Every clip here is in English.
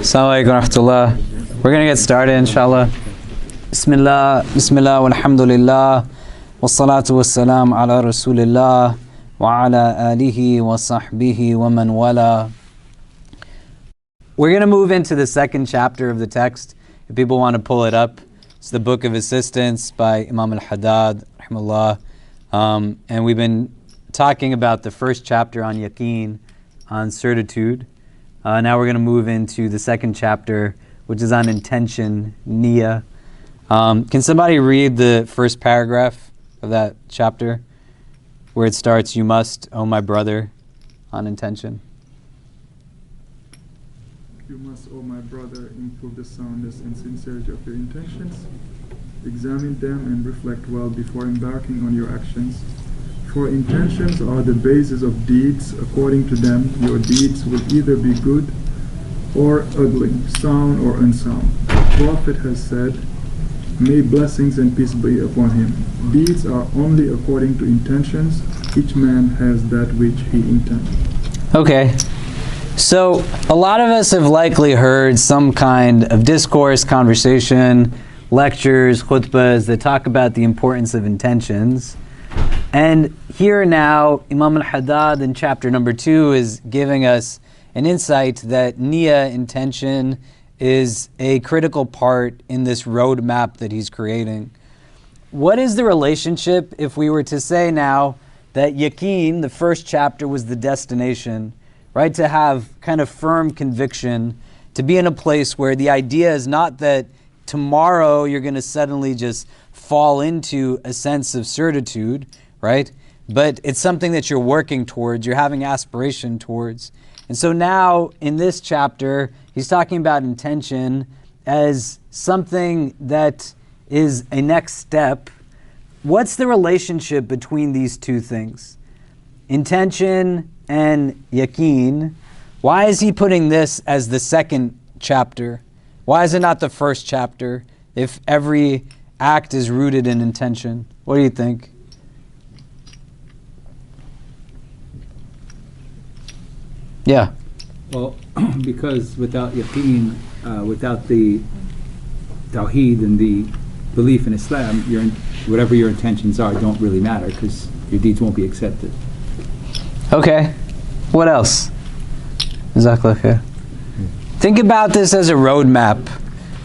Assalamu alaikum wa rahmatullah. We're going to get started, inshallah. Bismillah, bismillah, walhamdulillah, wassalatu wassalam ala rasulillah, wa ala alihi wa sahbihi wa man wala. We're going to move into the second chapter of the text. If people want to pull it up, it's the Book of Assistance by Imam Al-Haddad, rahimahullah. And we've been talking about the first chapter on yaqeen, on certitude. Now we're going to move into the second chapter, which is on intention, niyyah. Can somebody read the first paragraph of that chapter, where it starts, "You must, O my brother," on intention? You must, O my brother, improve the soundness and sincerity of your intentions. Examine them and reflect well before embarking on your actions. For intentions are the basis of deeds. According to them, your deeds will either be good or ugly, sound or unsound. The Prophet has said, "May blessings and peace be upon him. Deeds are only according to intentions. Each man has that which he intends." Okay. So a lot of us have likely heard some kind of discourse, conversation, lectures, khutbahs that talk about the importance of intentions. And here now, Imam Al-Haddad in chapter number 2 is giving us an insight that niyyah, intention, is a critical part in this roadmap that he's creating. What is the relationship, if we were to say now that yaqeen, the first chapter, was the destination, right? To have kind of firm conviction, to be in a place where the idea is not that tomorrow you're going to suddenly just fall into a sense of certitude, right? But it's something that you're working towards, you're having aspiration towards. And so now in this chapter, he's talking about intention as something that is a next step. What's the relationship between these two things? Intention and yaqeen. Why is he putting this as the second chapter? Why is it not the first chapter if every act is rooted in intention? What do you think? Yeah. Well, because without yaqeen, without the tawheed and the belief in Islam, whatever your intentions are don't really matter because your deeds won't be accepted. Okay. What else? Jazakallah khair. Think about this as a roadmap,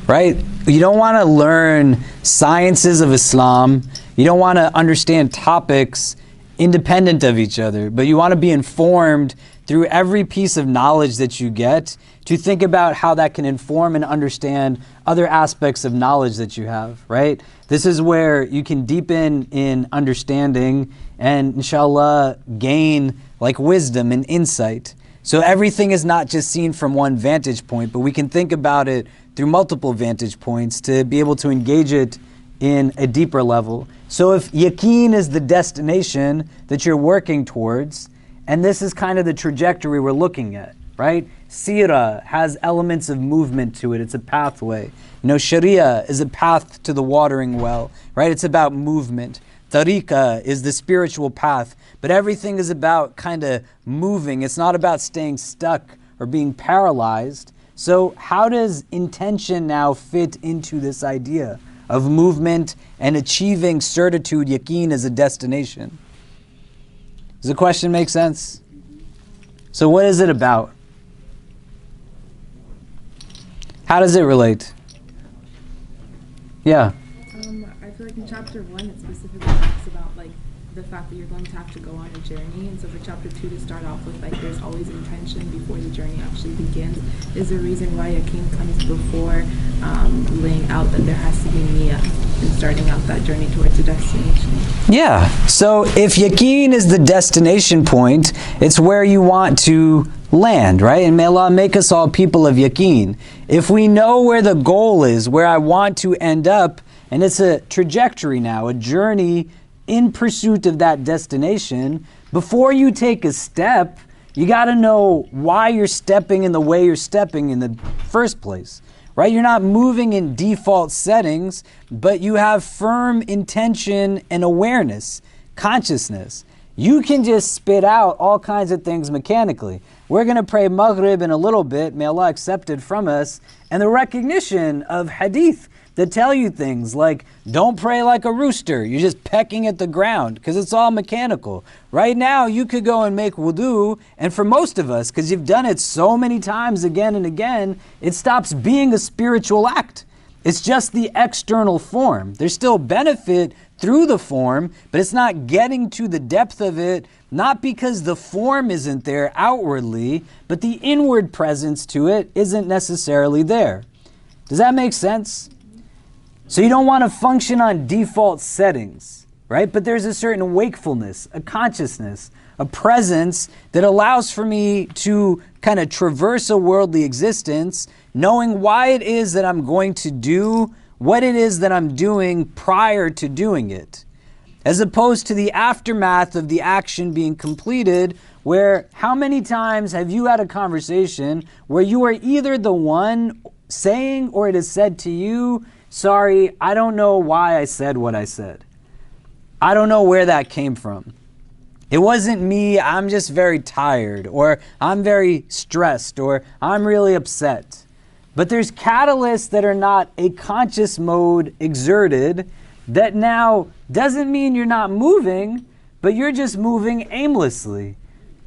right? You don't want to learn sciences of Islam. You don't want to understand topics independent of each other, but you want to be informed through every piece of knowledge that you get to think about how that can inform and understand other aspects of knowledge that you have, right? This is where you can deepen in understanding and inshallah gain like wisdom and insight. So everything is not just seen from one vantage point, but we can think about it through multiple vantage points to be able to engage it in a deeper level. So if yaqeen is the destination that you're working towards, and this is kind of the trajectory we're looking at, right? Sirah has elements of movement to it. It's a pathway. You know, Sharia is a path to the watering well, right? It's about movement. Tariqah is the spiritual path. But everything is about kind of moving. It's not about staying stuck or being paralyzed. So how does intention now fit into this idea of movement and achieving certitude, yaqeen, as a destination? Does the question make sense? So what is it about? How does it relate? Yeah. I feel like in chapter 1 it specifically talks about like the fact that you're going to have to go on a journey, and so for chapter 2 to start off with like there's always intention before the journey actually begins is the reason why yaqeen comes before laying out that there has to be niyyah and starting out that journey towards the destination. Yeah, so if yaqeen is the destination point, it's where you want to land, right? And may Allah make us all people of yaqeen. If we know where the goal is, where I want to end up, and it's a trajectory now, a journey in pursuit of that destination, before you take a step, you got to know why you're stepping in the way you're stepping in the first place, right? You're not moving in default settings, but you have firm intention and awareness, consciousness. You can just spit out all kinds of things mechanically. We're going to pray Maghrib in a little bit, may Allah accept it from us, and the recognition of hadith that tell you things like, don't pray like a rooster, you're just pecking at the ground, because it's all mechanical. Right now, you could go and make wudu, and for most of us, because you've done it so many times again and again, it stops being a spiritual act. It's just the external form. There's still benefit through the form, but it's not getting to the depth of it, not because the form isn't there outwardly, but the inward presence to it isn't necessarily there. Does that make sense? So you don't want to function on default settings, right? But there's a certain wakefulness, a consciousness, a presence that allows for me to kind of traverse a worldly existence, knowing why it is that I'm going to do what it is that I'm doing prior to doing it, as opposed to the aftermath of the action being completed, where how many times have you had a conversation where you are either the one saying or it is said to you, sorry, I don't know why I said what I said. I don't know where that came from. It wasn't me, I'm just very tired, or I'm very stressed, or I'm really upset. But there's catalysts that are not a conscious mode exerted that now doesn't mean you're not moving, but you're just moving aimlessly.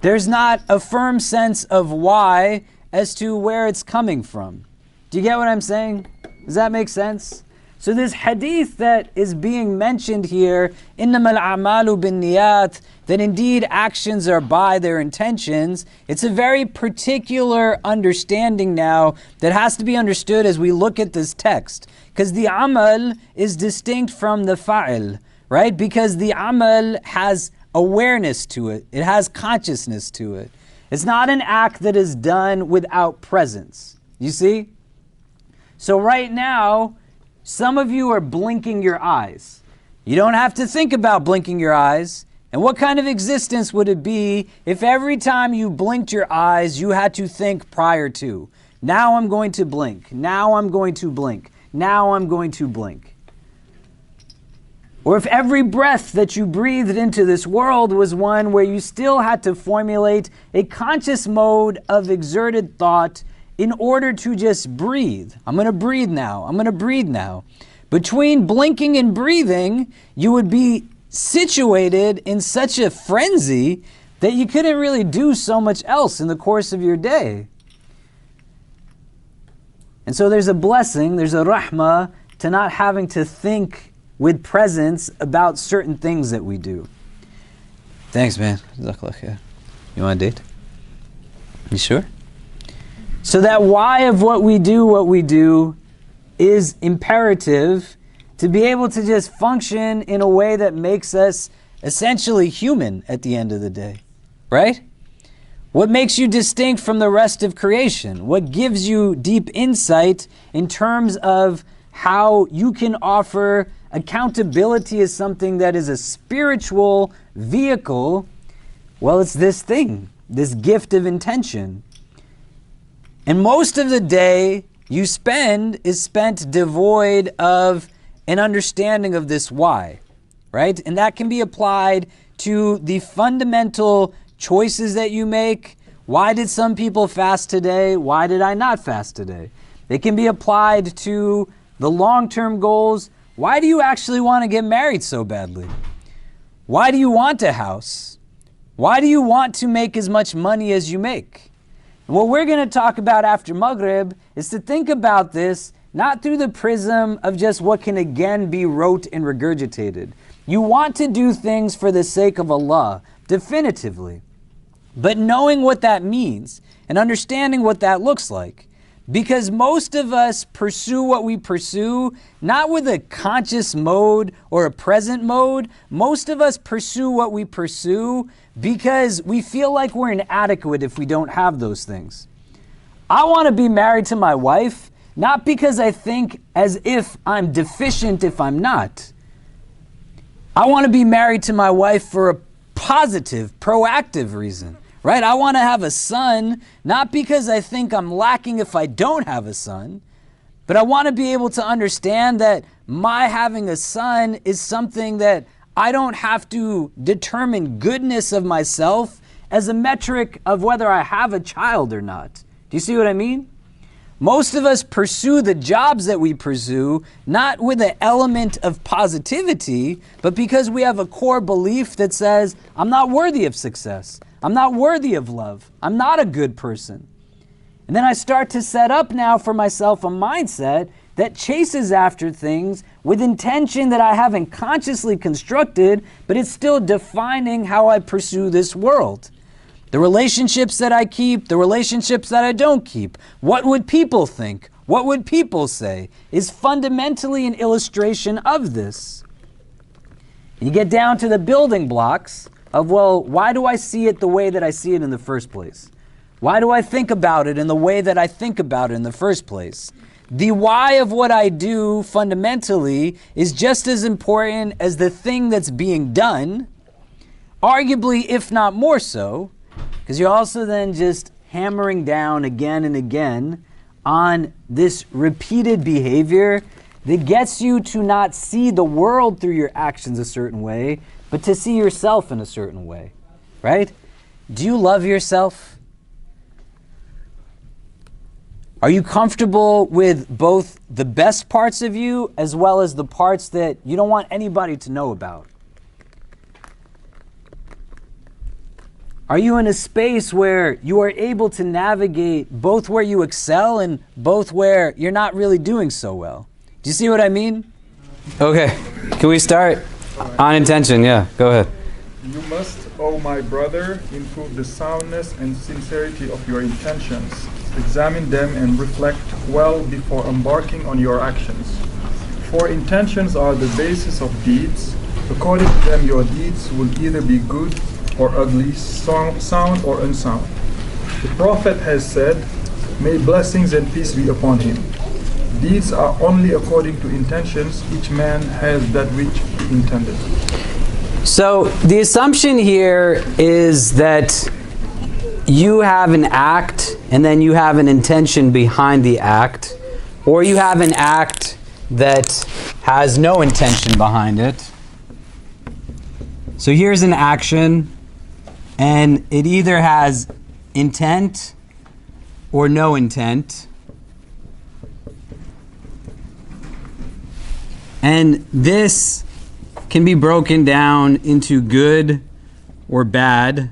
There's not a firm sense of why as to where it's coming from. Do you get what I'm saying? Does that make sense? So this hadith that is being mentioned here, إِنَّمَا الْأَعْمَالُ بِالنِّيَّاتِ, that indeed actions are by their intentions, it's a very particular understanding now that has to be understood as we look at this text. Because the amal is distinct from the fa'il, right? Because the amal has awareness to it. It has consciousness to it. It's not an act that is done without presence. You see? So right now, some of you are blinking your eyes. You don't have to think about blinking your eyes. And what kind of existence would it be if every time you blinked your eyes, you had to think prior to? Now I'm going to blink. Now I'm going to blink. Now I'm going to blink. Or if every breath that you breathed into this world was one where you still had to formulate a conscious mode of exerted thought in order to just breathe. I'm going to breathe now. I'm going to breathe now. Between blinking and breathing, you would be situated in such a frenzy that you couldn't really do so much else in the course of your day. And so there's a blessing, there's a rahmah to not having to think with presence about certain things that we do. Thanks, man. You want a date? You sure? So that why of what we do is imperative to be able to just function in a way that makes us essentially human at the end of the day, right? What makes you distinct from the rest of creation? What gives you deep insight in terms of how you can offer accountability as something that is a spiritual vehicle? Well, it's this thing, this gift of intention. And most of the day you spend is spent devoid of an understanding of this why, right? And that can be applied to the fundamental choices that you make. Why did some people fast today? Why did I not fast today? It can be applied to the long-term goals. Why do you actually want to get married so badly? Why do you want a house? Why do you want to make as much money as you make? And what we're going to talk about after Maghrib is to think about this not through the prism of just what can again be rote and regurgitated. You want to do things for the sake of Allah, definitively. But knowing what that means and understanding what that looks like. Because most of us pursue what we pursue, not with a conscious mode or a present mode. Most of us pursue what we pursue because we feel like we're inadequate if we don't have those things. I want to be married to my wife, not because I think as if I'm deficient if I'm not. I want to be married to my wife for a positive, proactive reason. Right? I want to have a son, not because I think I'm lacking if I don't have a son, but I want to be able to understand that my having a son is something that I don't have to determine goodness of myself as a metric of whether I have a child or not. Do you see what I mean? Most of us pursue the jobs that we pursue not with an element of positivity, but because we have a core belief that says, I'm not worthy of success. I'm not worthy of love. I'm not a good person. And then I start to set up now for myself a mindset that chases after things with intention that I haven't consciously constructed, but it's still defining how I pursue this world. The relationships that I keep, the relationships that I don't keep, what would people think, what would people say, is fundamentally an illustration of this. You get down to the building blocks of, well, why do I see it the way that I see it in the first place? Why do I think about it in the way that I think about it in the first place? The why of what I do fundamentally is just as important as the thing that's being done, arguably if not more so, because you're also then just hammering down again and again on this repeated behavior that gets you to not see the world through your actions a certain way, but to see yourself in a certain way, right? Do you love yourself? Are you comfortable with both the best parts of you as well as the parts that you don't want anybody to know about? Are you in a space where you are able to navigate both where you excel and both where you're not really doing so well? Do you see what I mean? Okay, can we start on intention? Yeah, go ahead. You must, O my brother, improve the soundness and sincerity of your intentions. Examine them and reflect well before embarking on your actions. For intentions are the basis of deeds. According to them, your deeds will either be good or ugly, sound or unsound. The Prophet has said, may blessings and peace be upon him. Deeds are only according to intentions. Each man has that which he intended. So the assumption here is that you have an act and then you have an intention behind the act, or you have an act that has no intention behind it. So here's an action, and it either has intent or no intent. And this can be broken down into good or bad.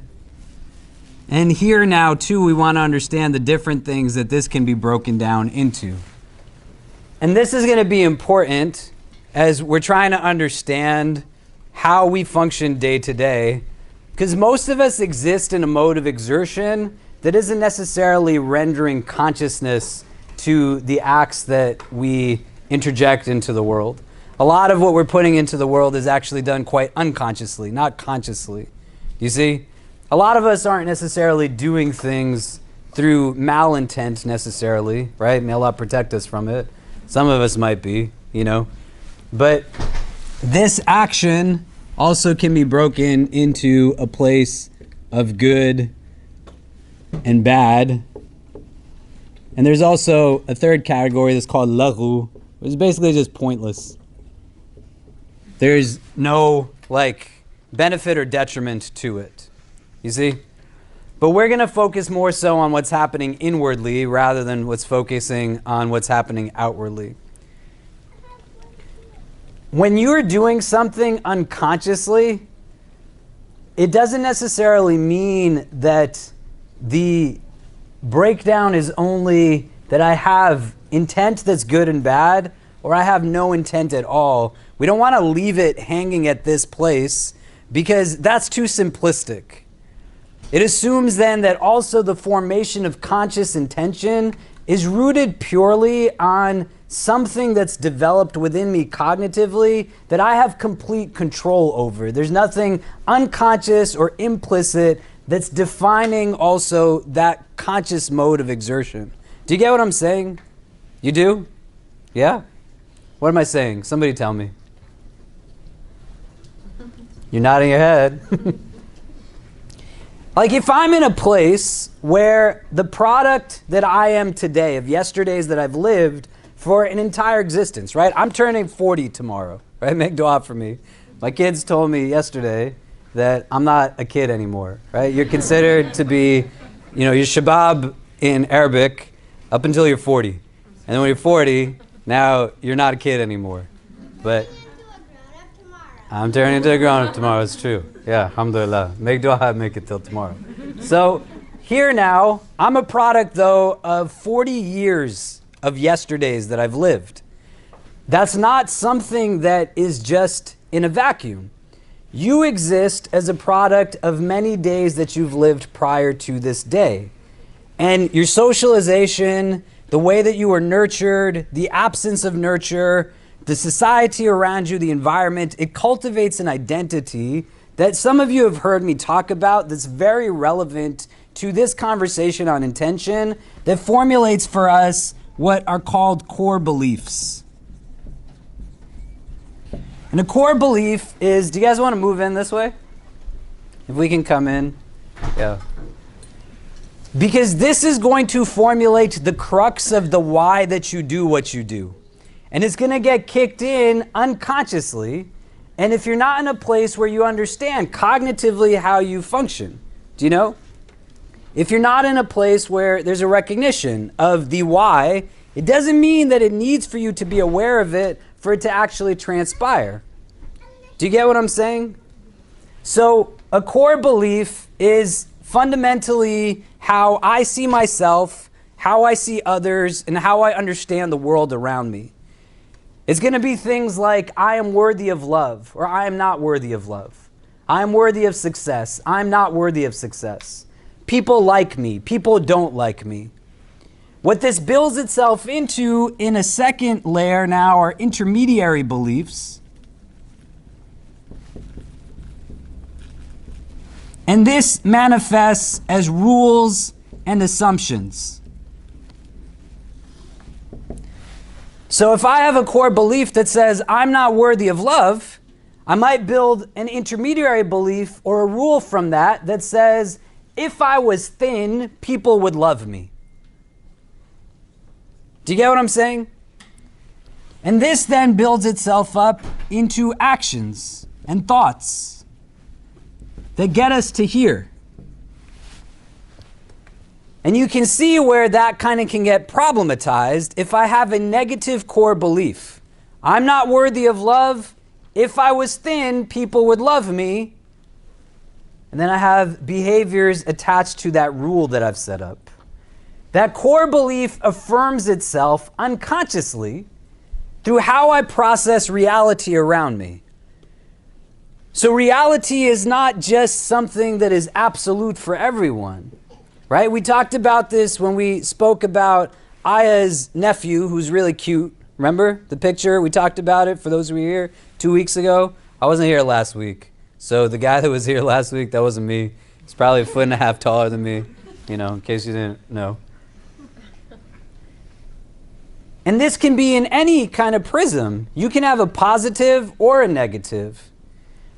And here now, too, we want to understand the different things that this can be broken down into. And this is going to be important as we're trying to understand how we function day to day, because most of us exist in a mode of exertion that isn't necessarily rendering consciousness to the acts that we interject into the world. A lot of what we're putting into the world is actually done quite unconsciously, not consciously. You see? A lot of us aren't necessarily doing things through malintent necessarily, right? May Allah protect us from it. Some of us might be, you know. But this action also can be broken into a place of good and bad. And there's also a third category that's called laghu, which is basically just pointless. There's no benefit or detriment to it. You see? But we're going to focus more so on what's happening inwardly rather than what's focusing on what's happening outwardly. When you're doing something unconsciously, it doesn't necessarily mean that the breakdown is only that I have intent that's good and bad, or I have no intent at all. We don't want to leave it hanging at this place because that's too simplistic. It assumes then that also the formation of conscious intention is rooted purely on something that's developed within me cognitively that I have complete control over. There's nothing unconscious or implicit that's defining also that conscious mode of exertion. Do you get what I'm saying? You do? Yeah? What am I saying? Somebody tell me. You're nodding your head. Like if I'm in a place where the product that I am today, of yesterdays that I've lived for an entire existence, right? I'm turning 40 tomorrow, right? Make dua for me. My kids told me yesterday that I'm not a kid anymore, right? You're considered to be, you're shabab in Arabic up until you're 40. And then when you're 40, now you're not a kid anymore. But I'm turning into a grown-up tomorrow, it's true. Yeah, alhamdulillah. Make dua, make it till tomorrow. So here now, I'm a product though of 40 years of yesterdays that I've lived. That's not something that is just in a vacuum. You exist as a product of many days that you've lived prior to this day. And your socialization, the way that you were nurtured, the absence of nurture, the society around you, the environment, it cultivates an identity that some of you have heard me talk about that's very relevant to this conversation on intention, that formulates for us what are called core beliefs. And a core belief is, do you guys want to move in this way? If we can come in. Yeah. Because this is going to formulate the crux of the why that you do what you do. And it's going to get kicked in unconsciously. And if you're not in a place where you understand cognitively how you function, do you know? If you're not in a place where there's a recognition of the why, it doesn't mean that it needs for you to be aware of it for it to actually transpire. Do you get what I'm saying? So a core belief is fundamentally how I see myself, how I see others, and how I understand the world around me. It's going to be things like, I am worthy of love, or I am not worthy of love. I am worthy of success. I'm not worthy of success. People like me. People don't like me. What this builds itself into in a second layer now are intermediary beliefs. And this manifests as rules and assumptions. So if I have a core belief that says I'm not worthy of love, I might build an intermediary belief or a rule from that says if I was thin, people would love me. Do you get what I'm saying? And this then builds itself up into actions and thoughts that get us to here. And you can see where that kind of can get problematized if I have a negative core belief. I'm not worthy of love. If I was thin, people would love me. And then I have behaviors attached to that rule that I've set up. That core belief affirms itself unconsciously through how I process reality around me. So reality is not just something that is absolute for everyone. Right? We talked about this when we spoke about Aya's nephew, who's really cute. Remember the picture? We talked about it for those who were here 2 weeks ago. I wasn't here last week. So the guy that was here last week, that wasn't me. He's probably 1.5 feet taller than me, in case you didn't know. And this can be in any kind of prism. You can have a positive or a negative,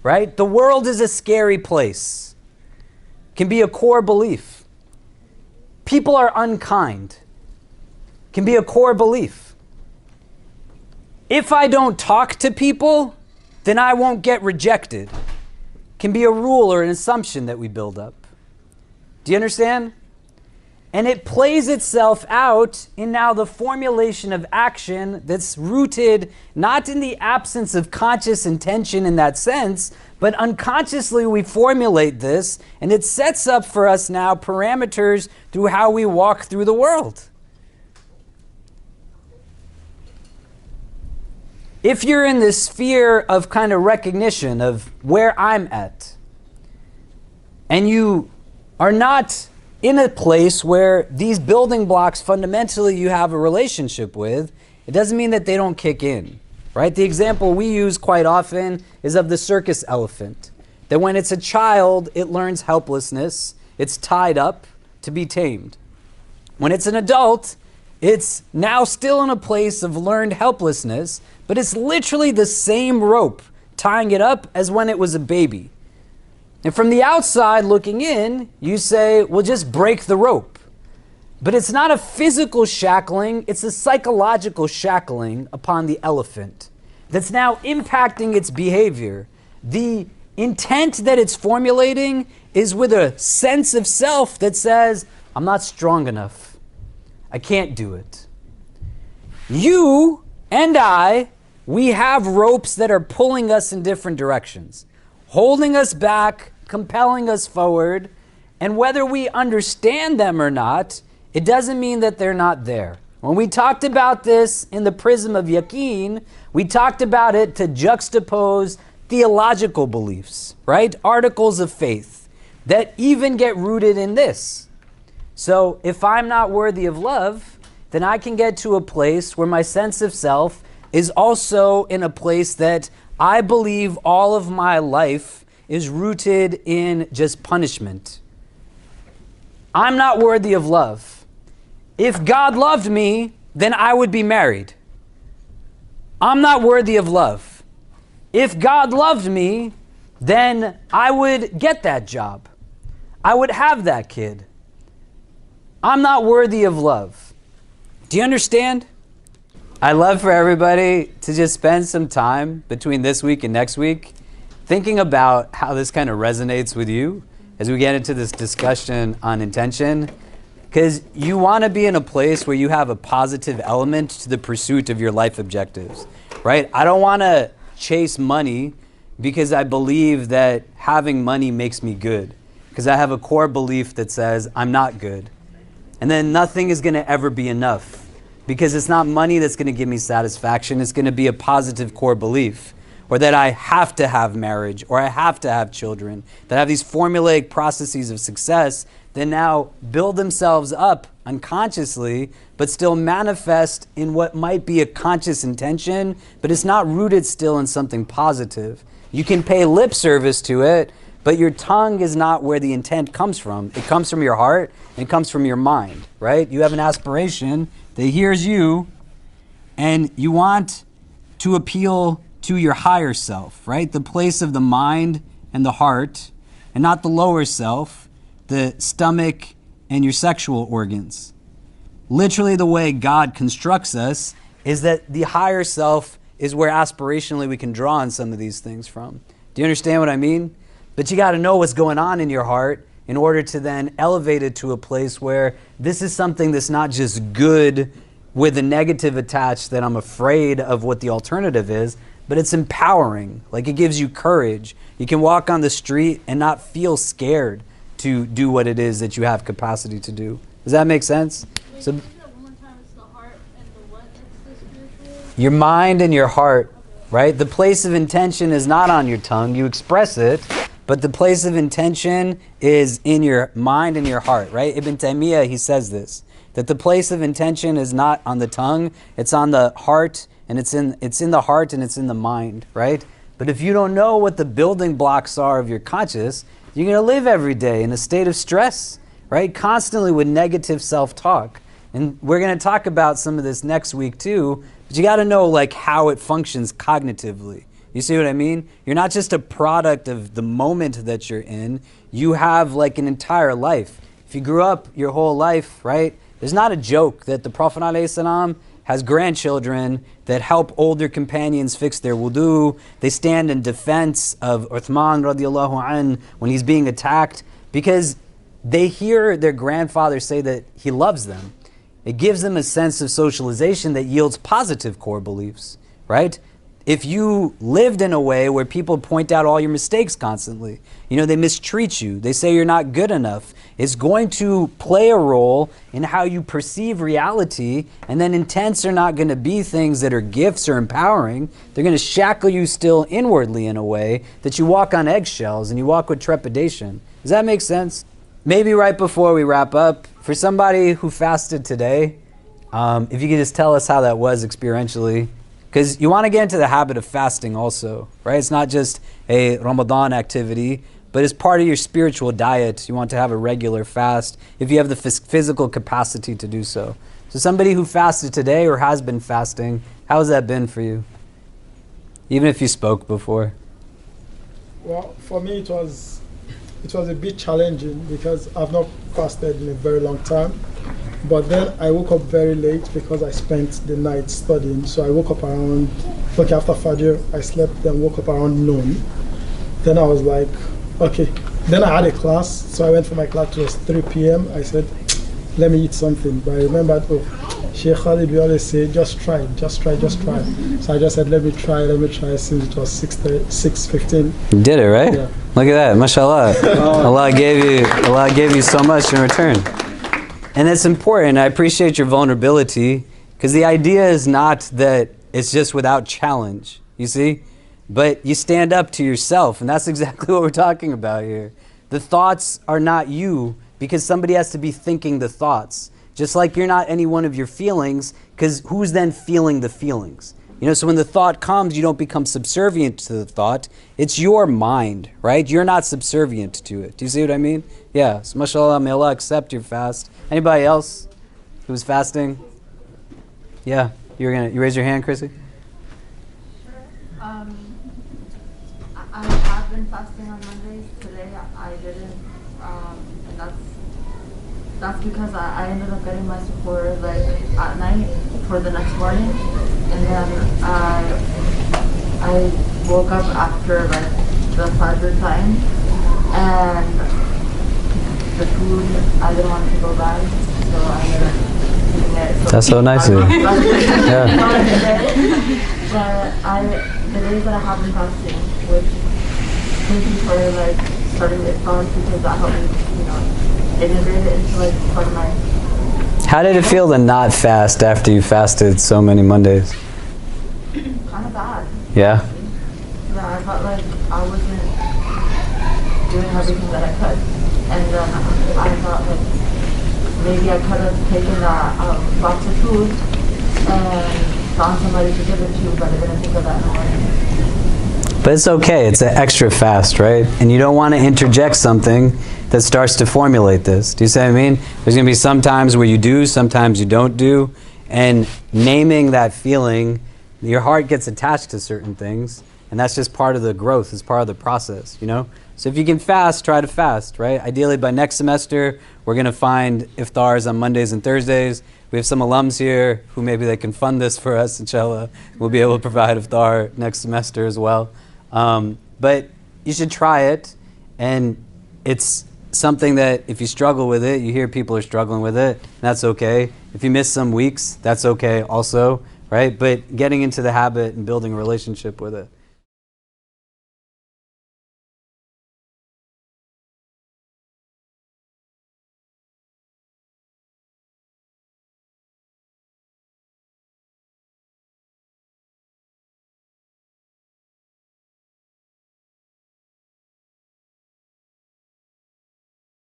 right? The world is a scary place. Can be a core belief. People are unkind. Can be a core belief. If I don't talk to people, then I won't get rejected. Can be a rule or an assumption that we build up. Do you understand? And it plays itself out in now the formulation of action that's rooted not in the absence of conscious intention in that sense, but unconsciously we formulate this, and it sets up for us now parameters through how we walk through the world. If you're in this sphere of kind of recognition of where I'm at, and you are not in a place where these building blocks fundamentally you have a relationship with, it doesn't mean that they don't kick in, right? The example we use quite often is of the circus elephant. That when it's a child, it learns helplessness. It's tied up to be tamed. When it's an adult, it's now still in a place of learned helplessness, but it's literally the same rope tying it up as when it was a baby. And from the outside looking in, you say, well, just break the rope. But it's not a physical shackling, it's a psychological shackling upon the elephant that's now impacting its behavior. the intent that it's formulating is with a sense of self that says, I'm not strong enough. I can't do it. You and I, we have ropes that are pulling us in different directions, holding us back, compelling us forward, and whether we understand them or not, it doesn't mean that they're not there. When we talked about this in the prism of yaqeen, we talked about it to juxtapose theological beliefs, right? Articles of faith that even get rooted in this. So if I'm not worthy of love, then I can get to a place where my sense of self is also in a place that I believe all of my life is rooted in just punishment. I'm not worthy of love. If God loved me, then I would be married. I'm not worthy of love. If God loved me, then I would get that job. I would have that kid. I'm not worthy of love. Do you understand? I'd love for everybody to just spend some time between this week and next week thinking about how this kind of resonates with you as we get into this discussion on intention. Because you want to be in a place where you have a positive element to the pursuit of your life objectives, right? I don't want to chase money because I believe that having money makes me good. Because I have a core belief that says I'm not good. And then nothing is going to ever be enough. Because it's not money that's going to give me satisfaction. It's going to be a positive core belief. Or that I have to have marriage, or I have to have children. That I have these formulaic processes of success that now build themselves up unconsciously, but still manifest in what might be a conscious intention, but it's not rooted still in something positive. You can pay lip service to it, but your tongue is not where the intent comes from. It comes from your heart, and it comes from your mind, right? You have an aspiration that hears you, and you want to appeal to your higher self, right? The place of the mind and the heart, and not the lower self, the stomach and your sexual organs. Literally the way God constructs us is that the higher self is where aspirationally we can draw on some of these things from. Do you understand what I mean? But you got to know what's going on in your heart in order to then elevate it to a place where this is something that's not just good with a negative attached that I'm afraid of what the alternative is, but it's empowering. Like it gives you courage. You can walk on the street and not feel scared to do what it is that you have capacity to do. Does that make sense? Wait, So, can you say that one more time? It's the heart and the what? It's the spiritual? your mind and your heart, right? The place of intention is not on your tongue. You express it, but the place of intention is in your mind and your heart, right? Ibn Taymiyyah, he says this, that the place of intention is not on the tongue, it's on the heart, and it's in the heart and it's in the mind, right? But if you don't know what the building blocks are of your conscious, you're going to live every day in a state of stress, right? Constantly with negative self-talk. And we're going to talk about some of this next week too, but you got to know like how it functions cognitively. You see what I mean? You're not just a product of the moment that you're in. You have like an entire life. If you grew up your whole life, right? There's not a joke that the Prophet ﷺ has grandchildren that help older companions fix their wudu. They stand in defense of Uthman radiallahu anh when he's being attacked because they hear their grandfather say that he loves them. It gives them a sense of socialization that yields positive core beliefs, right? If you lived in a way where people point out all your mistakes constantly, they mistreat you, they say you're not good enough, it's going to play a role in how you perceive reality, and then intents are not going to be things that are gifts or empowering. They're going to shackle you still inwardly in a way that you walk on eggshells and you walk with trepidation. Does that make sense? Maybe right before we wrap up, for somebody who fasted today, if you could just tell us how that was experientially. Because you want to get into the habit of fasting also, right? It's not just a Ramadan activity, but as part of your spiritual diet, you want to have a regular fast if you have the physical capacity to do so. So somebody who fasted today or has been fasting, how has that been for you? Even if you spoke before. Well, for me it was a bit challenging because I've not fasted in a very long time. But then I woke up very late because I spent the night studying. So I woke up after Fajr, I slept, then woke up around noon. Then I was like, okay. Then I had a class, so I went for my class. It was 3 p.m. I said, let me eat something. But I remembered, oh, Sheikh Khalid, we always say, just try, just try, just try. So I just said, let me try, since it was 6:15. You did it, right? Yeah. Look at that, mashallah. Allah gave you so much in return. And it's important. I appreciate your vulnerability, because the idea is not that it's just without challenge, you see? But you stand up to yourself, and that's exactly what we're talking about here. The thoughts are not you, because somebody has to be thinking the thoughts. Just like you're not any one of your feelings, because who's then feeling the feelings? You know, so when the thought comes, you don't become subservient to the thought. It's your mind, right? You're not subservient to it. Do you see what I mean? Yeah. So mashallah, may Allah accept your fast. Anybody else who's fasting? Yeah. You raise your hand, Chrissy? I have been fasting on Mondays. Today I didn't, and that's because I ended up getting my suhoor like at night for the next morning, and then I woke up after like the Fajr time, and the food I didn't want to go bad, so I ended up eating it. So that's so nice of you. Yeah. But the days that I have been fasting, which thank you for like starting this on, because that helped me, integrate it into like part of my. How did it feel to not fast after you fasted so many Mondays? Kind of bad. Yeah? Yeah, I felt like I wasn't doing everything that I could, and then I thought like maybe I could have taken that box of food and found somebody to give it to, but I didn't think of that in the morning. But it's okay, it's an extra fast, right? And you don't want to interject something that starts to formulate this. Do you see what I mean? There's going to be some times where you do, sometimes you don't do. And naming that feeling, your heart gets attached to certain things. And that's just part of the growth, it's part of the process, you know? So if you can fast, try to fast, right? Ideally by next semester, we're going to find iftars on Mondays and Thursdays. We have some alums here who maybe they can fund this for us, inshallah. We'll be able to provide iftar next semester as well. But you should try it, and it's something that if you struggle with it, you hear people are struggling with it, that's okay. If you miss some weeks, that's okay also, right? But getting into the habit and building a relationship with it.